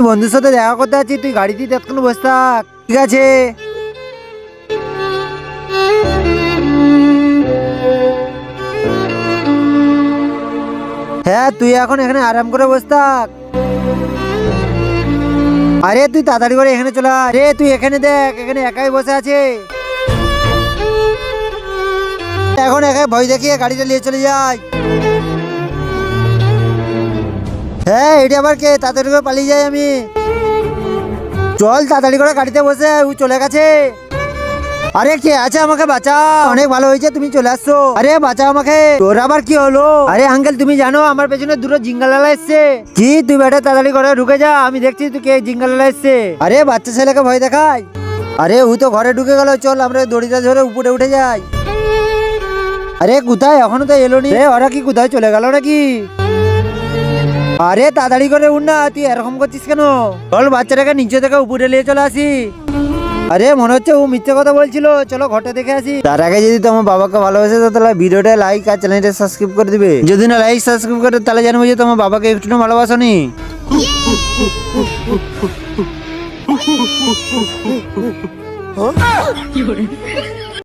বন্ধুর সাথে দেখা করতে আছি, তুই গাড়িতেই তৎক্ষণ বসে থাক, ঠিক আছে? হ্যাঁ, তুই এখন এখানে আরাম করে বসে থাক। আরে তুই তাড়াতাড়ি করে এখানে চলে আয়। আরে তুই এখানে দেখ, এখানে একাই বসে আছে। এখন একাই ভয় দেখিয়ে গাড়িটা নিয়ে চলে যায়। হ্যাঁ, এটা আবার কে? তাড়াতাড়ি করে পালিয়ে যাই আমি। চল তাড়াতাড়ি করে গাড়িতে বসে, ও চলে গেছে। আরে কে আছে? আমাকে বাঁচাও। অনেক ভালো হয়েছে তুমি চলে আসছো। আরে বাঁচাও আমাকে। তোর আবার কি হলো? আরে আঙ্কেল, তুমি জানো আমার পেছনে দুটো জিঙ্গালালা এসছে। কি? তুই বেটা তাড়াতাড়ি করে ঢুকে যা, আমি দেখছি তুই কে জিঙ্গালালা এসছে। আরে বাচ্চা ছেলেকে ভয় দেখায়। আরে ও তো ঘরে ঢুকে গেল, চল আমরা দড়িটা ধরে উপরে উঠে যাই। আরে কোথায়? এখনো তো এলো নি। ওরা কি কোথায় চলে গেল নাকি? আরে তাড়াতাড়ি করে উঠ না, তুই এরকম করছিস কেন? চল বাচ্চাটাকে নিচে থেকে উপরে নিয়ে চলে আসি। আরে মনে হচ্ছে ও মিথ্যে কথা বলছিল, চলো ঘরটা দেখে আসি। তার আগে যদি তোমার বাবাকে ভালোবাসে তো তাহলে ভিডিওটা লাইক আর চ্যানেলটা সাবস্ক্রাইব করে দিবে। যদি না লাইক সাবস্ক্রাইব করে তাহলে জানবো যে তোমার বাবাকে একটু না ভালোবাসনি।